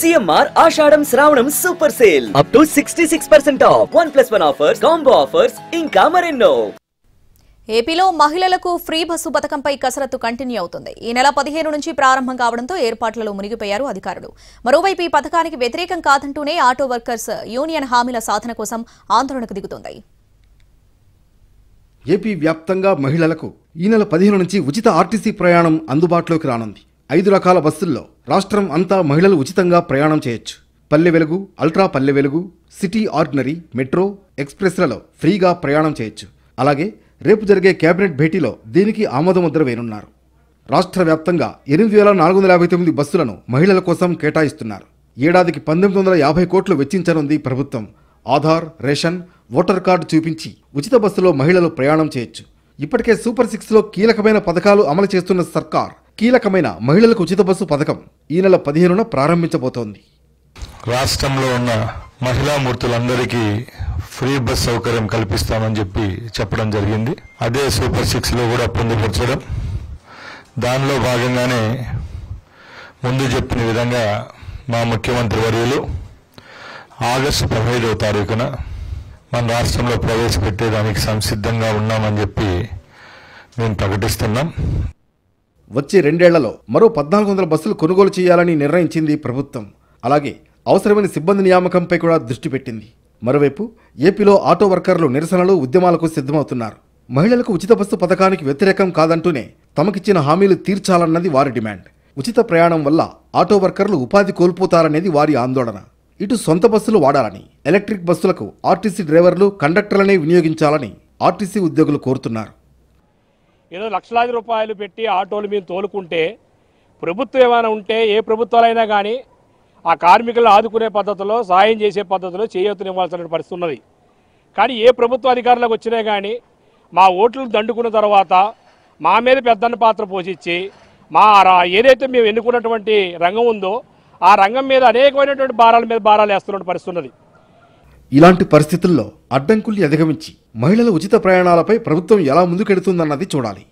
CMR ఆషాఢం శ్రావణం super sale up to 66% of 1+1 offers, combo offers ఇంకా మరెన్నో. ఏపీలో మహిళలకు ఫ్రీ బస్సు పథకంపై కసరత్తు కంటిన్యూ అవుతుంది. ఈ నెల 15 నుంచి ప్రారంభం కావడంతో ఏర్పాట్లలో మునిగిపోయారు అధికారులు. మరోవైపు ఈ పథకానికి వ్యతిరేకం కాదంటూనే ఆటో వర్కర్స్ యూనియన్ హామీల సాధన కోసం ఆందోళనకు దిగుతోంది. ఏపీ వ్యాప్తంగా మహిళలకు ఈ నెల 15 నుంచి ఉచిత ఆర్టీసీ ప్రయాణం అందుబాటులోకి రానుంది. 5 రకాల బస్సుల్లో రాష్ట్రం అంతా మహిళలు ఉచితంగా ప్రయాణం చేయొచ్చు. Palle Velugu, ultra Palle Velugu, city ordinary, metro, ఎక్స్ప్రెస్లలో ఫ్రీగా ప్రయాణం చేయొచ్చు. అలాగే రేపు జరిగే కేబినెట్ భేటీలో దీనికి ఆమోదముద్ర వేయనున్నారు. రాష్ట్ర వ్యాప్తంగా 8,459 బస్సులను మహిళల కోసం కేటాయిస్తున్నారు. ఏడాదికి 1,950 కోట్లు వెచ్చించనుంది ప్రభుత్వం. ఆధార్, రేషన్, ఓటర్ కార్డు చూపించి ఉచిత బస్సులో మహిళలు ప్రయాణం చేయొచ్చు. ఇప్పటికే సూపర్ 6లో కీలకమైన పథకాలు అమలు చేస్తున్న సర్కార్ కీలకమైన మహిళలకు ఉచిత బస్సు పథకం ఈ నెల 15న ప్రారంభించబోతోంది. రాష్ట్రంలో ఉన్న మహిళా మూర్తులందరికీ ఫ్రీ బస్ సౌకర్యం కల్పిస్తామని చెప్పడం జరిగింది. అదే సూపర్ 6లో కూడా పొందుపరచడం. దానిలో భాగంగానే ముందు చెప్పిన విధంగా మా ముఖ్యమంత్రి వర్యులు ఆగస్టు 15వ తారీఖున మన రాష్ట్రంలో ప్రవేశపెట్టేదానికి సంసిద్ధంగా ఉన్నామని చెప్పి మేము ప్రకటిస్తున్నాం. వచ్చే 2 ఏళ్లలో మరో 1,400 బస్సులు కొనుగోలు చేయాలని నిర్ణయించింది ప్రభుత్వం. అలాగే అవసరమైన సిబ్బంది నియామకంపై కూడా దృష్టి పెట్టింది. మరోవైపు ఏపీలో ఆటో వర్కర్లు నిరసనలు, ఉద్యమాలకు సిద్ధమవుతున్నారు. మహిళలకు ఉచిత బస్సు పథకానికి వ్యతిరేకం కాదంటూనే తమకిచ్చిన హామీలు తీర్చాలన్నది వారి డిమాండ్. ఉచిత ప్రయాణం వల్ల ఆటో వర్కర్లు ఉపాధి కోల్పోతారనేది వారి ఆందోళన. ఇటు సొంత బస్సులు వాడాలని, ఎలక్ట్రిక్ బస్సులకు ఆర్టీసీ డ్రైవర్లు, కండక్టర్లనే వినియోగించాలని ఆర్టీసీ ఉద్యోగులు కోరుతున్నారు. ఏదో లక్షలాది రూపాయలు పెట్టి ఆటోలు మేము తోలుకుంటే ప్రభుత్వం ఏమైనా ఉంటే ఏ ప్రభుత్వాలైనా కానీ ఆ కార్మికులను ఆదుకునే పద్ధతిలో, సాయం చేసే పద్ధతిలో చేయూతనివ్వాల్సిన పరిస్థితి ఉన్నది. కానీ ఏ ప్రభుత్వ అధికారులకు వచ్చినా కానీ మా ఓట్లు దండుకున్న తర్వాత మా మీద పెద్దన్న పాత్ర పోషించి ఏదైతే మేము ఎన్నుకున్నటువంటి రంగం ఉందో ఆ రంగం మీద అనేకమైనటువంటి భారాలు వేస్తున్న పరిస్థితి ఉన్నది. ఇలాంటి పరిస్థితుల్లో అడ్డంకుల్ని అధిగమించి మహిళల ఉచిత ప్రయాణాలపై ప్రభుత్వం ఎలా ముందుకెడుతుందన్నది చూడాలి.